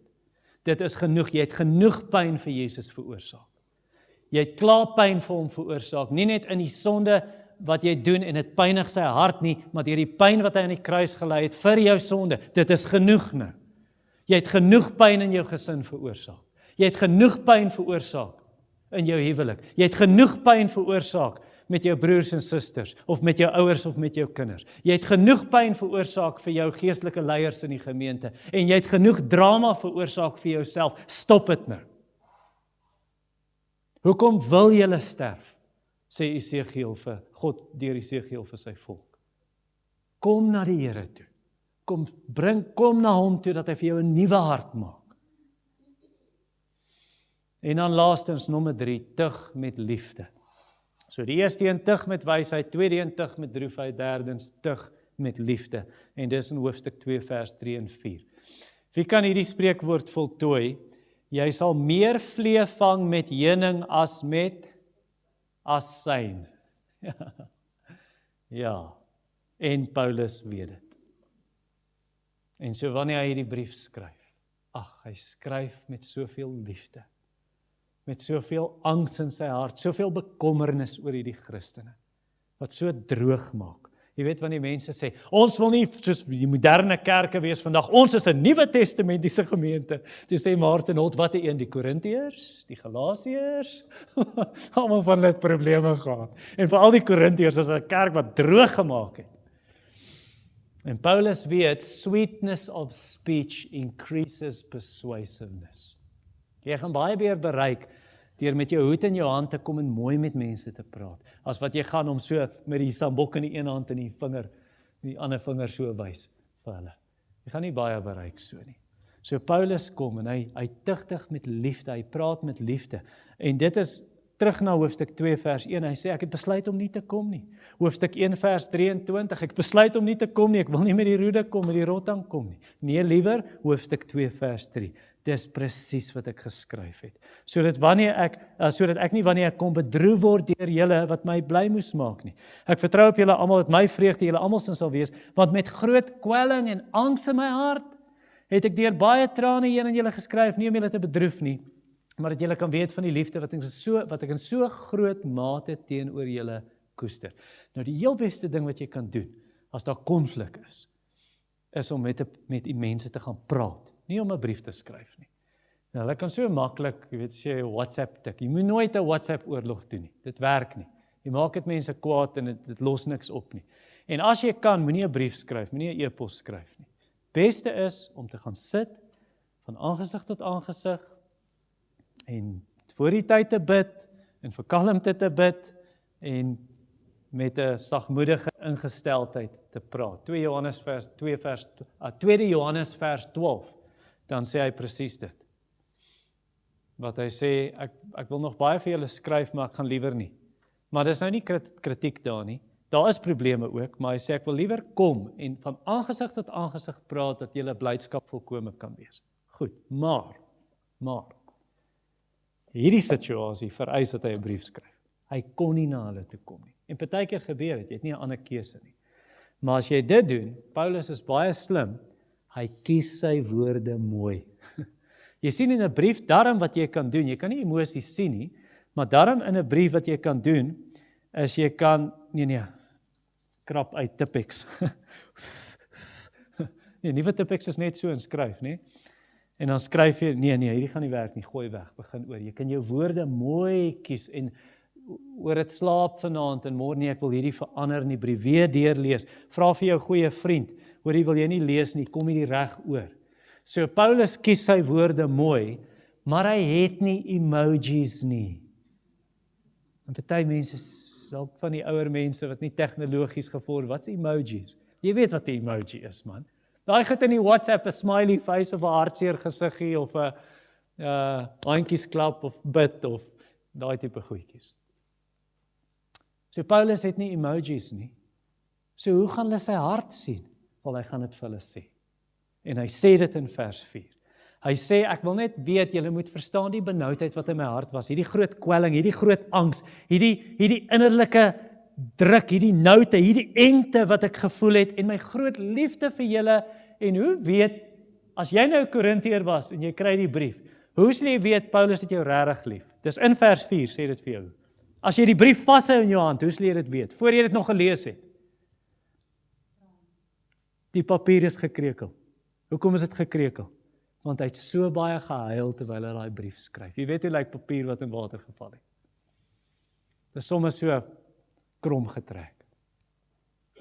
Dit is genoeg, jy het genoeg pyn vir Jesus veroorsaak. Jy het klaar pyn vir hom veroorsaak, nie net in die sonde wat jy doen en dit pynig sy hart nie, maar deur die pyn wat hy aan die kruis gelei het vir jou sonde. Dit is genoeg nou. Jy het genoeg pyn in jou gesin veroorsaak. Jy het genoeg pyn veroorsaak in jou huwelik. Jy het genoeg pyn veroorsaak met jou broers en susters, of met jou ouers of met jou kinders. Jy het genoeg pyn veroorsaak vir jou geestelike leiers in die gemeente, en jy het genoeg drama veroorsaak vir jouself. Stop dit nou. Hoekom wil julle sterf? Sê Esegiel vir God, deur Esegiel vir sy volk. Kom na die Here toe. Kom na hom toe, dat hy vir jou 'n nuwe hart maak. En dan laastens, nommer 3, tug met liefde. So die eerste een tug met wysheid, tweede een tug met droefheid, derdens tug met liefde. En dis in hoofstuk 2 vers 3 en 4. Wie kan hierdie spreekwoord voltooi? Jy sal meer vlee vang met heuning as met asyn. Ja, en Paulus weet dit. En so wanneer hy hierdie brief skryf, hy skryf met soveel liefde, met soveel angs in sy hart, soveel bekommernis oor hierdie Christene, wat so droog maak. Jy weet wanneer mense sê, ons wil nie soos die moderne kerke wees vandag, ons is 'n Nuwe Testamentiese gemeente. Toe sê Martin Holt, wat die Korintiërs, die Galasiërs, almal van hulle het probleme gehad. En vir al die Korintiërs is 'n kerk wat droog gemaak het. En Paulus weet, sweetness of speech increases persuasiveness. Jy gaan baie meer bereik deur met jou hoed in jou hand te kom en mooi met mense te praat, as wat jy gaan om so met die sambok in die een hand en die ander vinger so wys vir hulle. Jy gaan nie baie bereik so nie. So Paulus kom en hy tugtig met liefde, hy praat met liefde. En dit is terug na hoofstuk 2 vers 1, hy sê ek het besluit om nie te kom nie. Hoofstuk 1 vers 23, ek besluit om nie te kom nie, ek wil nie met die roede kom, met die rotang kom nie. Nee, liewer hoofstuk 2 vers 3. Dis presies wat ek geskryf het. Sodat ek nie wanneer ek kom bedroef word deur julle wat my bly moes maak nie. Ek vertrou op julle almal dat my vreugde julle almal sal wees, want met groot kwelling en angs in my hart het ek deur baie trane heen aan julle geskryf, nie om julle te bedroef nie, maar dat julle kan weet van die liefde wat ek in so groot mate teenoor julle koester. Nou die heel beste ding wat jy kan doen, as daar konflik is om met die mense te gaan praat, nie om 'n brief te skryf nie. Nou, hulle kan so maklik, jy weet, as jy 'n WhatsApp tik, jy moet nooit 'n WhatsApp oorlog doen nie, dit werk nie. Jy maak dit mense kwaad en dit los niks op nie. En as jy kan, moenie 'n brief skryf, moenie 'n e-pos skryf nie. Beste is om te gaan sit, van aangesig tot aangesig, en voor die tyd te bid, en vir kalmte te bid, en met 'n sagmoedige ingesteldheid te praat. 2 Johannes vers 12, dan sê hy presies dit. Wat hy sê, ek wil nog baie vir julle skryf, maar ek gaan liewer nie. Maar dis nou nie kritiek daar nie. Daar is probleme ook, maar hy sê ek wil liewer kom en van aangesig tot aangesig praat, dat julle blydskap volkome kan wees. Goed, maar, hierdie situasie vereis dat hy 'n brief skryf. Hy kon nie na hulle toe kom nie. En partykeer gebeur dit, jy het nie 'n ander keuse nie. Maar as jy dit doen, Paulus is baie slim, hy kies sy woorde mooi. Jy sien in 'n brief, darm wat jy kan doen, jy kan nie emosies sien nie, maar darm in 'n brief wat jy kan doen, is jy kan, krap uit Tipex. Nuwe Tipex is net so in skryf, nee? En dan skryf jy, nee, hierdie gaan nie werk nie, gooi weg, begin oor. Jy kan jou woorde mooi kies en oor dit slaap vanaand en môre, nee, ek wil hierdie verander in die brief, weer deurlees. Vra vir jou goeie vriend, hoorie, wil jy nie lees nie, kom hierdie reg oor. So Paulus kies sy woorde mooi, maar hy het nie emojis nie. En party mense, dalk van die ouer mense wat nie tegnologies gevorder, wat is emojis? Jy weet wat 'n emoji is, man. Daai het in die WhatsApp 'n smiley face of 'n hartseer gesiggie of 'n handjiesklap of bid of daai tipe goedjies. So Paulus het nie emojis nie. So hoe gaan hulle sy hart sien? Wel, hy gaan dit vir hulle sê. En hy sê dit in vers 4. Hy sê, ek wil net weet, julle moet verstaan die benoudheid wat in my hart was, hierdie groot kwelling, hierdie groot angs, hierdie innerlike druk, hierdie noute, hierdie engte wat ek gevoel het, en my groot liefde vir julle, en hoe weet, as jy nou 'n Korintiër was, en jy kry die brief, hoe sal jy weet, Paulus het jou regtig lief? Dis in vers 4, sê dit vir jou. As jy die brief vashou in jou hand, hoe sal jy dit weet, voor jy dit nog gelees het? Die papier is gekrekel. Hoekom is dit gekrekel? Want hy het so baie gehuil terwyl hy daai brief skryf. Jy weet hoe lyk papier wat in water geval het. Dit is sommer so krom getrek.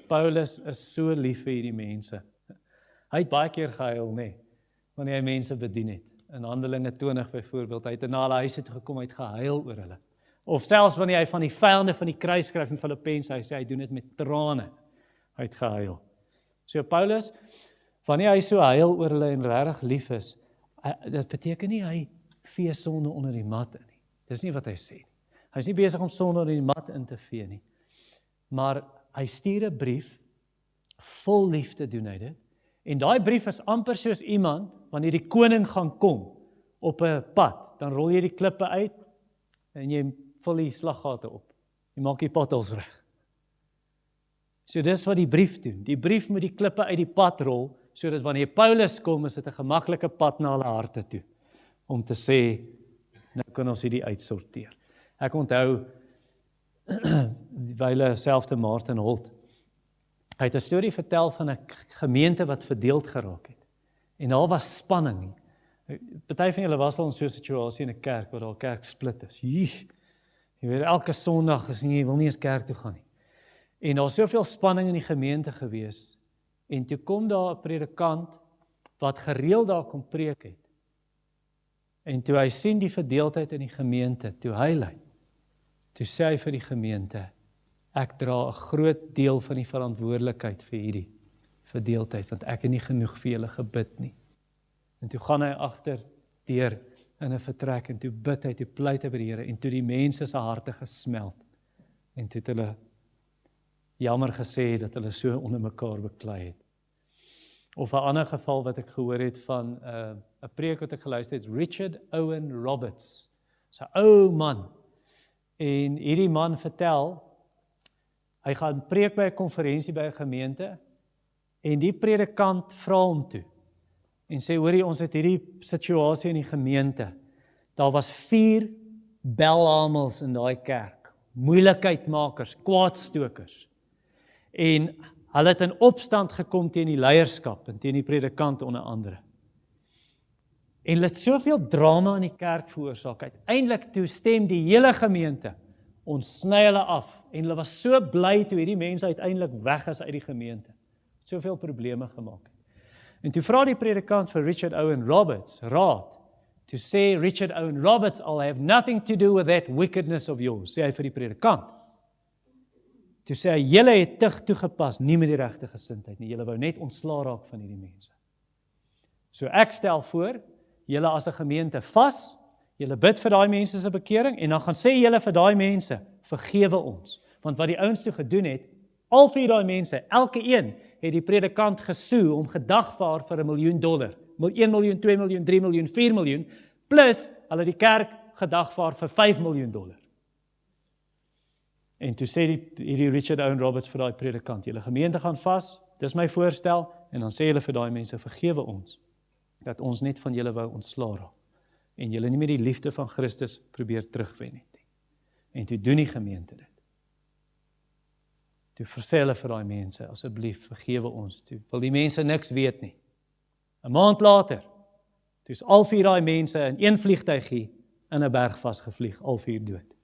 Paulus is so lief vir hierdie mense. Hy het baie keer gehuil, nee, wanneer hy mense bedien het. In Handelinge 20 byvoorbeeld, hy het na hulle huise toe gekom, hy het gehuil oor hulle. Of selfs wanneer hy van die vyande van die kruis skryf in Filippense, hy sê hy doen dit met trane. Hy het gehuil. So Paulus, wanneer hy so huil oor hulle en regtig lief is, dit beteken nie hy vee sonde onder die mat in nie. Dis nie wat hy sê nie. Hy is nie besig om sonde onder die mat in te vee nie. Maar hy stuur 'n brief, vol liefde doen hy dit. En daai brief is amper soos iemand, wanneer die koning gaan kom, op 'n pad, dan rol jy die klippe uit, en jy vul die slaggate op. Jy maak die potholes reg. So dis wat die brief doen. Die brief moet die klippe uit die pad rol, sodat wanneer Paulus kom, is dit 'n gemaklike pad na hulle harte toe, om te sê, nou kan ons hierdie uitsorteer. Ek onthou, wyle selfde Martin Holt, hy het 'n storie vertel van 'n gemeente wat verdeeld geraak het. En daar was spanning. Party van julle was al in so 'n situasie in 'n kerk, waar daar 'n kerk split is. Jy weet, elke Sondag is nie, jy wil nie eens kerk toe gaan nie. En daar was soveel spanning in die gemeente gewees, en toe kom daar 'n predikant, wat gereeld daar kom preek het. En toe hy sien die verdeeldheid in die gemeente, toe huil hy. Toe sê hy vir die gemeente, ek dra 'n groot deel van die verantwoordelikheid vir hierdie verdeeldheid, want ek het nie genoeg vir julle gebid nie. En toe gaan hy agter deur in 'n vertrek, en toe bid hy, toe pleit hy by die Here, en toe die mense se harte gesmeld. En toe het hulle jammer gesê dat hulle so onder mekaar beklei het. Of 'n ander geval wat ek gehoor het van 'n preek wat ek geluister het, Richard Owen Roberts. So 'n ou man. En hierdie man vertel, hy gaan preek by 'n konferensie by 'n gemeente, en die predikant vra hom toe, en sê, hoorie, ons het hierdie situasie in die gemeente. Daar was 4 belhamels in daai kerk. moeilikheidmakers, kwaadstokers. En hulle het in opstand gekom teen die leierskap en teen die predikant onder andere. En hulle het soveel drama in die kerk veroorsaak. Uiteindelik toe stem die hele gemeente, ons sny hulle af. En hulle was so bly toe hierdie mense uiteindelik weg is uit die gemeente. Soveel probleme gemaak. En toe vra die predikant vir Richard Owen Roberts raad, toe sê Richard Owen Roberts, I'll have nothing to do with that wickedness of yours, sê hy vir die predikant. Toe sê hy, julle het toegepas, nie met die regte gesindheid nie, julle wou net ontslaa raak van hierdie mense. So ek stel voor, julle as 'n gemeente vas, julle bid vir daai mense se bekering, en dan gaan sê julle vir daai mense, vergewe ons. Want wat die ouens toe gedoen het, al vir daai mense, elke een, het die predikant gesoe om gedagvaar vir $1 miljoen, 1 miljoen, 2 miljoen, 3 miljoen, 4 miljoen, plus hulle die kerk gedagvaar vir $5 miljoen. En toe sê hierdie Richard Owen Roberts vir daai predikant, julle gemeente gaan vas, dis my voorstel, en dan sê julle vir daai mense, vergewe ons, dat ons net van julle wou ontslaa raak, en julle nie meer die liefde van Christus probeer terugwen het nie. En toe doen die gemeente dit. Toe sê hulle vir daai mense, asseblief, vergewe ons, toe wil die mense niks weet nie. 'n maand later, toe is al 4 daai mense in een vliegtuigie in 'n berg vasgevlieg, al 4 dood.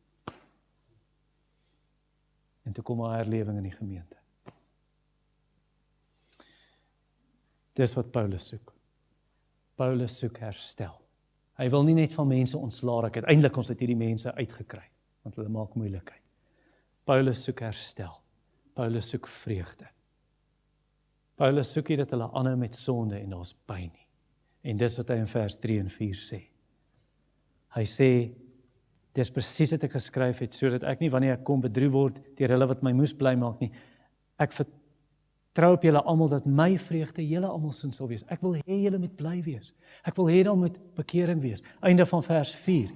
En toe kom 'n herlewing in die gemeente. Dis wat Paulus soek. Paulus soek herstel. Hy wil nie net van mense ontslaa raak, uiteindelik ons het hierdie mense uitgekry, want hulle maak moeilikheid. Paulus soek herstel. Paulus soek vreugde. Paulus soek nie dat hulle aanhou met sonde en daar's pyn nie. En dis wat hy in vers 3 en 4 sê. Hy sê, dis presies wat ek geskryf het, sodat ek nie wanneer ek kom bedroef word deur hulle wat my moes bly maak nie. Ek vertrou op julle almal dat my vreugde julle almal sin sal wees. Ek wil hê julle moet bly wees. Ek wil hê daar moet bekering wees. Einde van vers 4.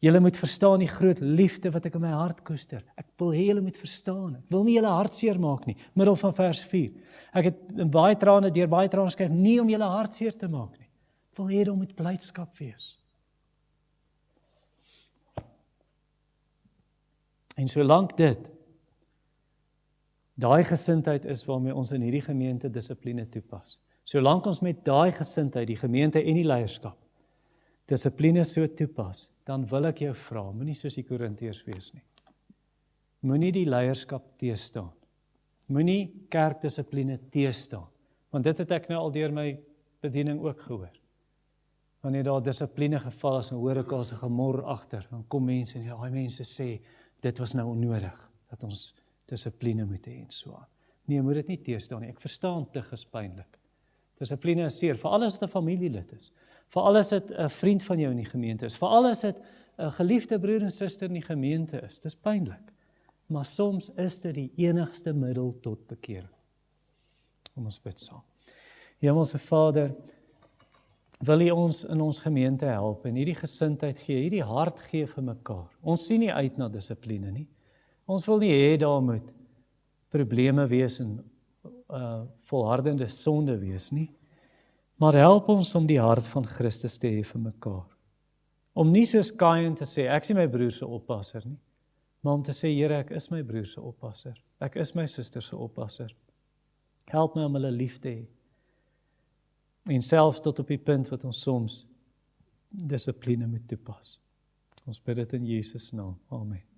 Julle moet verstaan die groot liefde wat ek in my hart koester. Ek wil hê julle moet verstaan. Ek wil nie julle hartseer maak nie. Middel van vers 4. Ek het deur baie trane skryf, nie om julle hartseer te maak nie. Ek wil hê daar moet blydskap wees. En solank dit, daai gesindheid is waarmee ons in hierdie gemeente dissipline toepas. Solank ons met daai gesindheid, die gemeente en die leierskap, dissipline so toepas, dan wil ek jou vra, moenie soos die Korintiërs wees nie. Moenie die leierskap teëstaan. Moenie kerkdissipline teëstaan. Want dit het ek nou al deur my bediening ook gehoor. Wanneer daar dissipline geval is, en hoor ek as 'n gemor agter, dan kom mense en daai mense sê, dit was nou onnodig, dat ons dissipline moet hê en so aan. Nee, moet dit nie teëstaan nie. Ek verstaan te gespynlik. Dissipline is seer, veral as dit 'n familielid is. Veral as dit 'n vriend van jou in die gemeente is. Veral as dit 'n geliefde broer en suster in die gemeente is. Dis pynlik. Maar soms is dit die enigste middel tot bekering. Kom ons bid saam. Hemelse Vader, wil U ons in ons gemeente help en hierdie gesindheid gee, hierdie hart gee vir mekaar. Ons sien nie uit na dissipline nie. Ons wil nie hê daar moet probleme wees en volhardende sonde wees nie. Maar help ons om die hart van Christus te hê vir mekaar. Om nie soos Kain te sê, ek is nie my broer se oppasser nie, maar om te sê, Here, ek is my broer se oppasser. Ek is my suster se oppasser. Help my om hulle lief te hê. En selfs tot op die punt wat ons soms dissipline moet toepas. Ons bid dit in Jesus naam. Amen.